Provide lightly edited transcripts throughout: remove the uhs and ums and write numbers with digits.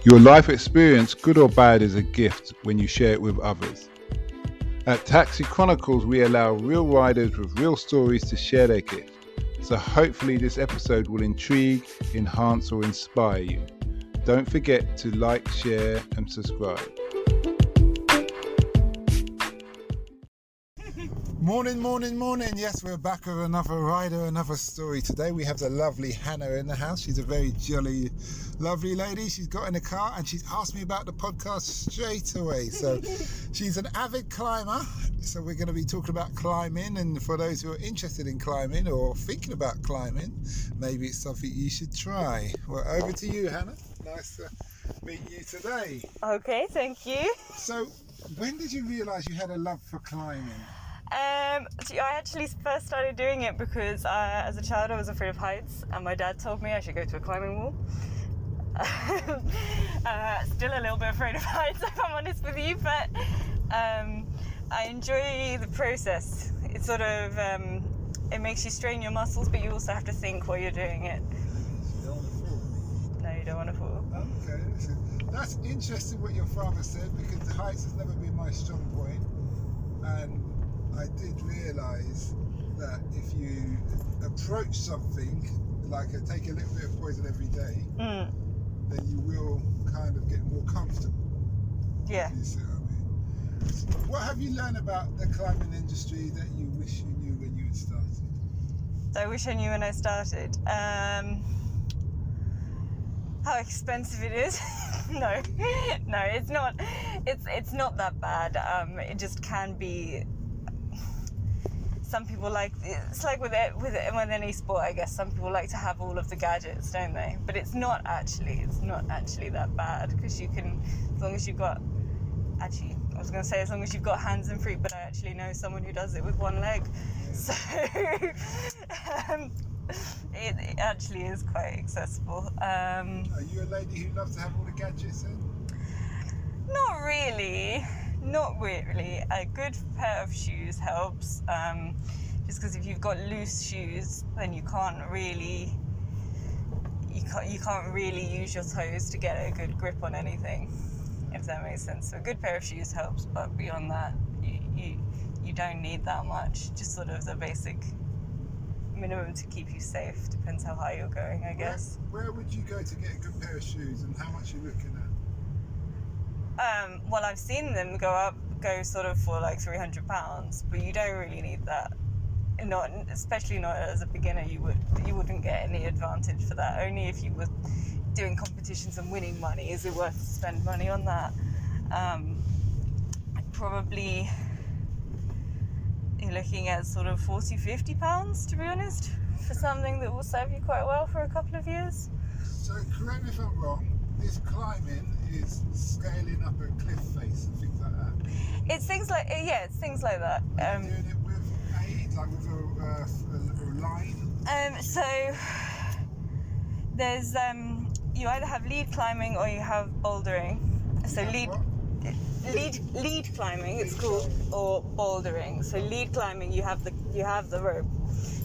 Your life experience, good or bad, is a gift when you share it with others. At Taxi Chronicles, we allow real riders with real stories to share their gift. So hopefully this episode will intrigue, enhance or inspire you. Don't forget to like, share and subscribe. Morning. Yes, we're back with another rider, another story. Today we have the lovely Hannah in the house. She's a very jolly, lovely lady. She's got in the car and she's asked me about the podcast straight away. So she's an avid climber. So we're going to be talking about climbing. And for those who are interested in climbing or thinking about climbing, maybe it's something you should try. Well, over to you, Hannah. Nice to meet you today. Okay, thank you. So when did you realise you had a love for climbing? I actually first started doing it because as a child I was afraid of heights and my dad told me I should go to a climbing wall. Still a little bit afraid of heights, if I'm honest with you, but I enjoy the process. It's sort of, it makes you strain your muscles, but you also have to think while you're doing it. You don't want to fall? No, you don't want to fall. Okay, that's interesting what your father said, because the heights has never been my strong point, and I did realise that if you approach something like take a little bit of poison every day, then you will kind of get more comfortable. Yeah. You see what I mean? So what have you learned about the climbing industry that you wish you knew when you had started? I wish I knew when I started. How expensive it is. No, it's not. It's not that bad. It just can be. Some people it's like with any sport, I guess. Some people like to have all of the gadgets, don't they? But it's not actually that bad, because you can, as long as you've got. Actually, I was going to say as long as you've got hands and feet, but I actually know someone who does it with one leg. Yeah. So it actually is quite accessible. Are you a lady who loves to have all the gadgets in? Not really. A good pair of shoes helps. Just because if you've got loose shoes, then you can't really use your toes to get a good grip on anything, if that makes sense. So a good pair of shoes helps, but beyond that, you don't need that much. Just sort of the basic minimum to keep you safe. Depends how high you're going, I guess. Where would you go to get a good pair of shoes, and how much are you looking at? Well, I've seen them go sort of for like £300, but you don't really need that. Especially not as a beginner. You wouldn't get any advantage for that. Only if you were doing competitions and winning money is it worth to spend money on that. Probably you're looking at sort of £40-50, to be honest, for something that will serve you quite well for a couple of years. So correct me if I'm wrong, this climbing is scaling up a cliff face and things like that? It's things like that. Are you doing it with aid, like with a line? So there's you either have lead climbing or you have bouldering. So lead climbing it's called, or bouldering. So lead climbing, you have the rope.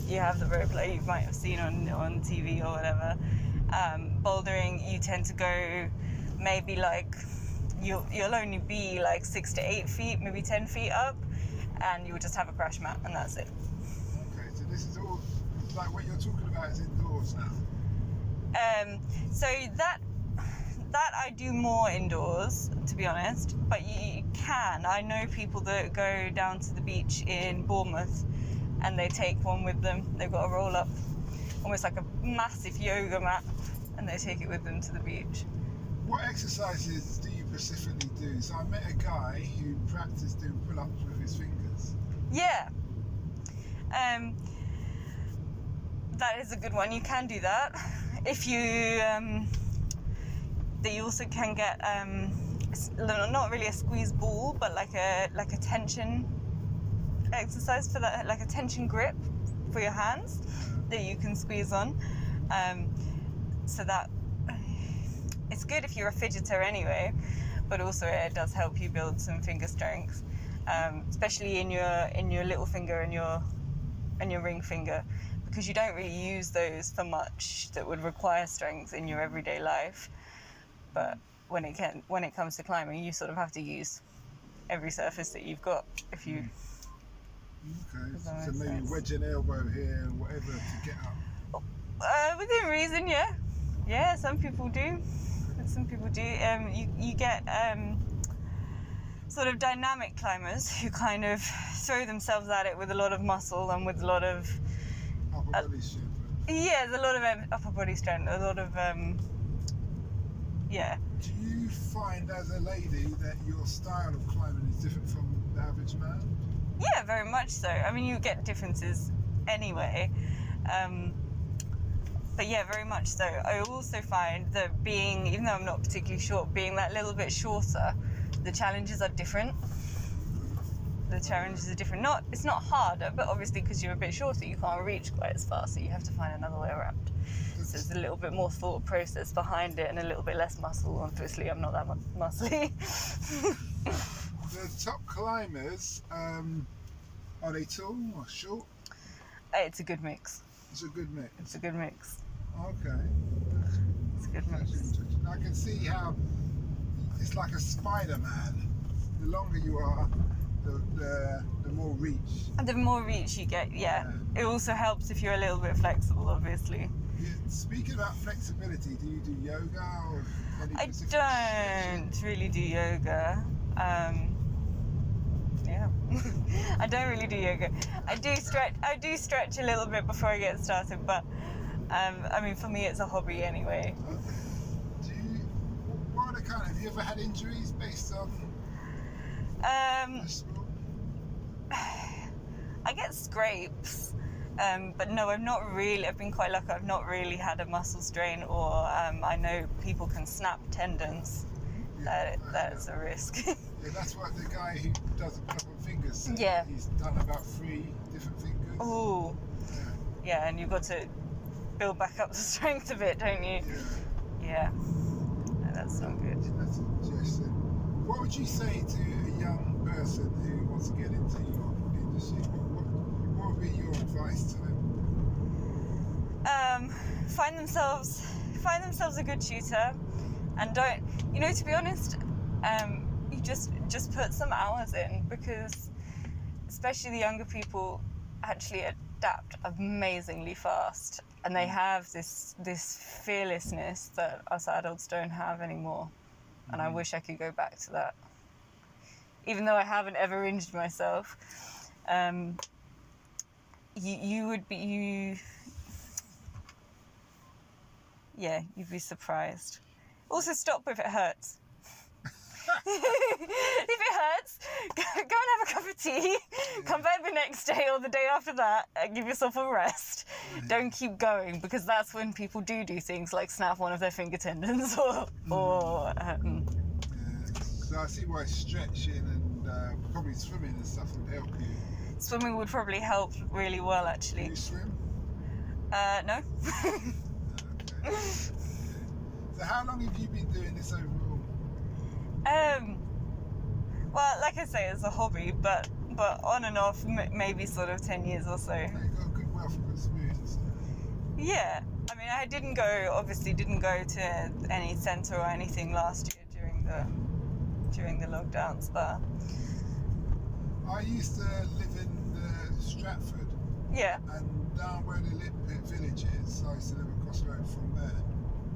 You have the rope, like you might have seen on TV or whatever. Bouldering, you tend to go maybe like you'll only be like 6 to 8 feet, maybe 10 feet up, and you'll just have a crash mat and that's it. Okay, so this is all like what you're talking about is indoors now. So that I do more indoors, to be honest, but you can. I know people that go down to the beach in Bournemouth and they take one with them. They've got a roll up, almost like a massive yoga mat, and they take it with them to the beach. What exercises do you specifically do? So I met a guy who practiced doing pull-ups with his fingers. Yeah. That is a good one. You can do that. If you also can get not really a squeeze ball, but like a tension exercise for that, like a tension grip for your hands that you can squeeze on. So that it's good if you're a fidgeter anyway, but also it does help you build some finger strength, especially in your little finger and your ring finger, because you don't really use those for much that would require strength in your everyday life. But when it comes to climbing, you sort of have to use every surface that you've got. If you okay, so maybe wedge an elbow here and whatever to get up. Within reason, yeah. Some people do. You get sort of dynamic climbers who kind of throw themselves at it with a lot of muscle and with a lot of Upper body strength. yeah, there's a lot of upper body strength, a lot of yeah. Do you find as a lady that your style of climbing is different from the average man? Yeah, very much so. I mean, you get differences anyway. But yeah, very much so. I also find that even though I'm not particularly short, being that little bit shorter, the challenges are different. It's not harder, but obviously because you're a bit shorter, you can't reach quite as far, so you have to find another way around. So there's a little bit more thought process behind it and a little bit less muscle. Obviously, I'm not that muscly. The top climbers, are they tall or short? It's a good mix. It's a good mix. It's a good mix. Okay. It's a good mix. I can see how it's like a Spider-Man. The longer you are, the more reach. And the more reach you get, yeah. It also helps if you're a little bit flexible, obviously. Yeah, speaking about flexibility, do you do yoga or any I specific don't stretching? really do yoga. Yeah. I don't really do yoga. I do stretch a little bit before I get started, but I mean, for me it's a hobby anyway. Okay. What are the kind of, have you ever had injuries based on the sport? I get scrapes, but no, I've been quite lucky. I've not really had a muscle strain, or I know people can snap tendons. That's a risk. Yeah, that's what the guy who does the proper fingers said. Yeah. He's done about 3 different fingers. Ooh. Yeah, and you've got to build back up the strength of it, don't you? Yeah. No, that's not good. That's interesting. What would you say to a young person who wants to get into your industry? What would be your advice to them? Find themselves a good tutor, and don't, to be honest, you just put some hours in, because especially the younger people actually adapt amazingly fast, and they have this fearlessness that us adults don't have anymore. And I wish I could go back to that. Even though I haven't ever injured myself, you'd be surprised. Also, stop if it hurts. If it hurts, go and have a cup of tea, come back the next day or the day after that and give yourself a rest. Don't keep going, because that's when people do things like snap one of their finger tendons or So I see why stretching and probably swimming and stuff would help you. Swimming would probably help really well, actually. Do you swim? No. Okay. So how long have you been doing this overall? Well, like I say, it's a hobby, but on and off, maybe sort of 10 years or so. You've got a good wealth of experience. Yeah. I mean, I didn't go to any centre or anything last year during the lockdowns, but I used to live in Stratford. Yeah. And down where the Litpit village is, I used to live across the road from there.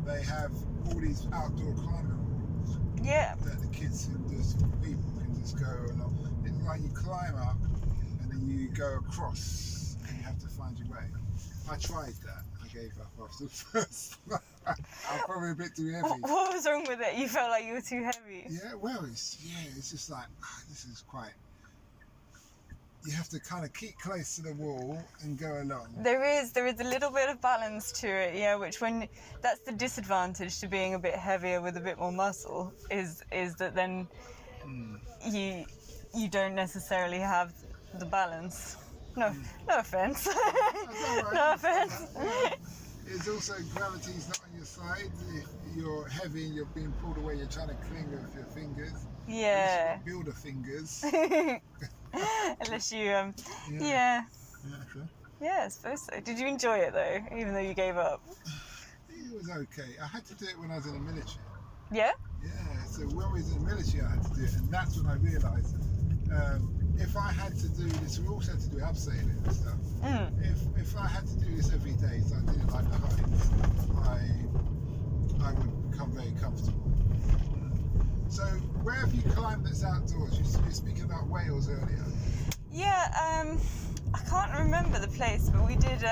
They have all these outdoor climbing walls. Yeah. That the kids people can just go along. It's like you climb up and then you go across and you have to find your way. I tried that. I gave up after the first. I'm probably a bit too heavy. What was wrong with it? You felt like you were too heavy? Yeah, well, it's just like, this is quite... You have to kind of keep close to the wall and go along. There is a little bit of balance to it, yeah, that's the disadvantage to being a bit heavier with a bit more muscle, is that then you don't necessarily have the balance. No offence. Right. No offence. It's also, gravity's not on your side. If you're heavy and you're being pulled away, you're trying to cling with your fingers. Yeah. Builder fingers. Unless you, Yeah. yeah. Sure. Yeah, I suppose so. Did you enjoy it though, even though you gave up? It was okay. I had to do it when I was in the military. Yeah? Yeah, so when we was in the military, I had to do it, and that's when I realised if I had to do this, we also had to do abseiling and stuff. If I had to do this every day, so I didn't like the heights, I would become very comfortable. So where have you climbed that's outdoors? You were speaking about Wales earlier. Yeah, I can't remember the place, but we did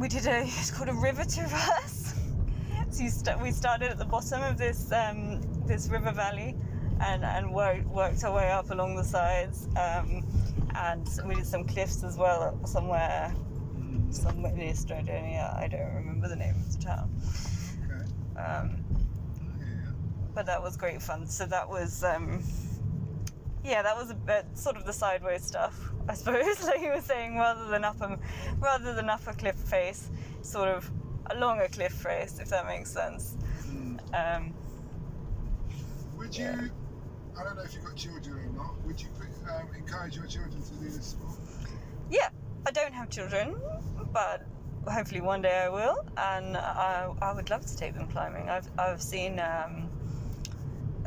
it's called a river traverse. So we started at the bottom of this river valley and worked our way up along the sides, and we did some cliffs as well somewhere near Snowdonia. I don't remember the name of the town. Okay. But that was great fun. So that was that was a bit sort of the sideways stuff, I suppose, like you were saying, rather than up a cliff face, sort of along a cliff face, if that makes sense. Would you, I don't know if you've got children or not, would you encourage your children to do this sport? Yeah, I don't have children, but hopefully one day I will, and I would love to take them climbing. I've seen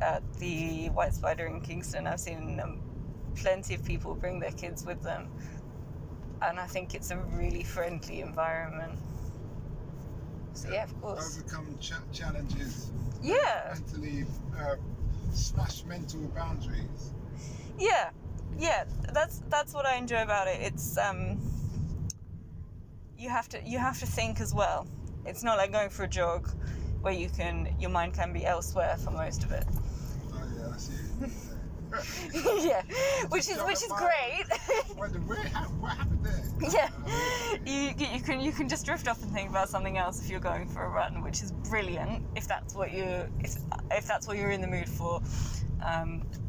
at the White Spider in Kingston, I've seen plenty of people bring their kids with them, and I think it's a really friendly environment. So yeah, of course. Overcome challenges. Yeah. Mentally smash mental boundaries. Yeah, that's what I enjoy about it. It's you have to think as well. It's not like going for a jog where your mind can be elsewhere for most of it. Oh yeah, I see. Yeah, which is great. Wonder what happened there? Yeah, you can just drift off and think about something else if you're going for a run, which is brilliant if that's what you're in the mood for.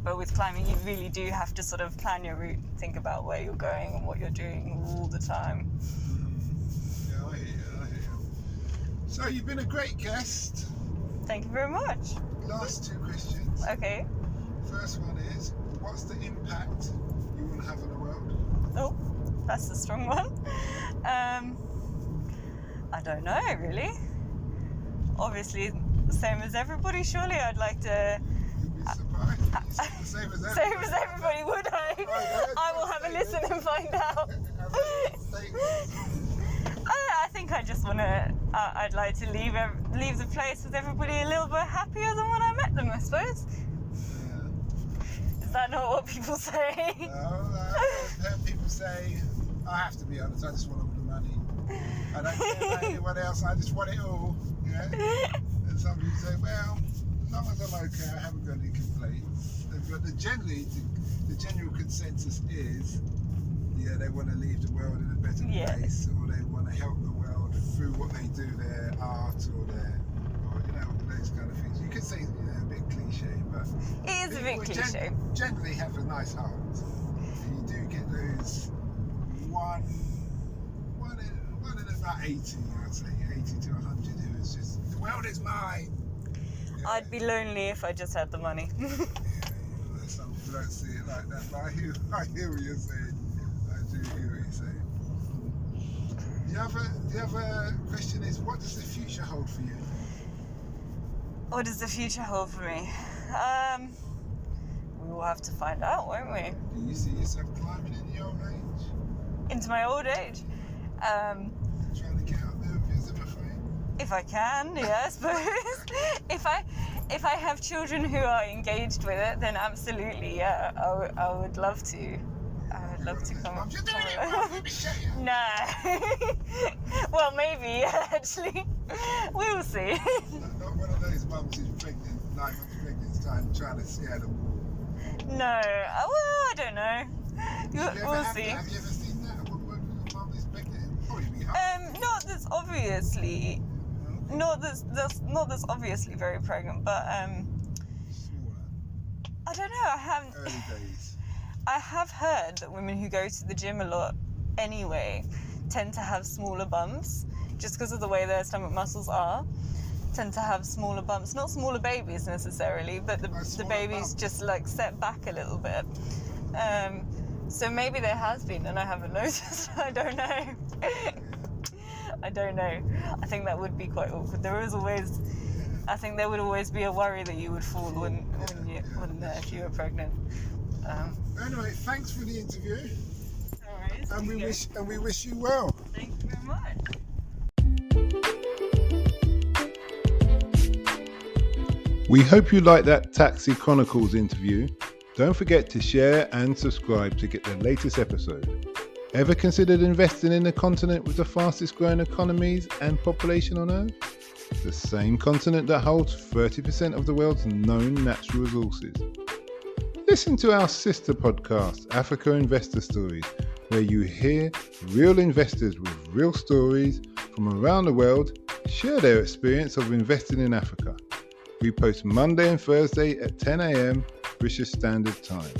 But with climbing, you really do have to sort of plan your route, think about where you're going and what you're doing all the time. Yeah, I hear you. So you've been a great guest. Thank you very much. Last two questions. Okay. First one is, what's the impact you want to have on the world? Oh, that's a strong one. I don't know, really. Obviously, same as everybody, surely. I'd like to... You'd be surprised. Same as everybody, would I? I will have a listen and find out. I think I just want to... I'd like to leave the place with everybody a little bit happier than when I met them, I suppose. Is that not what people say? No, I've heard people say, I have to be honest, I just want all the money. I don't care about anyone else, I just want it all. Yeah? And some people say, well, as long as I'm okay, I haven't got any complaints. But the general consensus is, they want to leave the world in a better place, or they want to help the world through what they do, their art or those kind of things. You could say, a bit cliche, but it is a bit cliche. Generally have a nice heart. And you do get those one in about 80, I'd say, 80 to 100 who is just, the world is mine. Yeah. I'd be lonely if I just had the money. Some people don't see it like that, but I hear what you're saying. I do hear what you're saying. The other question is, what does the future hold for you? What does the future hold for me? We will have to find out, won't we? Do you see yourself climbing in your old age? Into my old age? Trying to get out there with your Zimmer frame? If I can, yeah, I suppose. If I have children who are engaged with it, then absolutely, yeah, I would love to. I would love to come up. You're doing it wrong, let me show you. Nah. Well, maybe, actually. We'll see. Not one of those mums who's pregnant, 9 months pregnant, trying to scare the wall. No. Well, I don't know. We'll see. Have you ever seen that? What mum is pregnant? Probably be hard. Not that's obviously... Not that's obviously very pregnant, but Smaller. I don't know. I haven't. Early days. I have heard that women who go to the gym a lot anyway tend to have smaller bumps, just because of the way their stomach muscles are. Tend to have smaller bumps, not smaller babies necessarily, but the babies just like set back a little bit. So maybe there has been, and I haven't noticed. I don't know. I don't know. I think that would be quite awkward. I think there would always be a worry that you would fall if you were pregnant. Anyway, thanks for the interview. No worries. And we wish you well. Thank you very much. We hope you liked that Taxi Chronicles interview. Don't forget to share and subscribe to get the latest episode. Ever considered investing in the continent with the fastest growing economies and population on Earth? The same continent that holds 30% of the world's known natural resources. Listen to our sister podcast, Africa Investor Stories, where you hear real investors with real stories from around the world share their experience of investing in Africa. We post Monday and Thursday at 10 a.m. British Standard Time.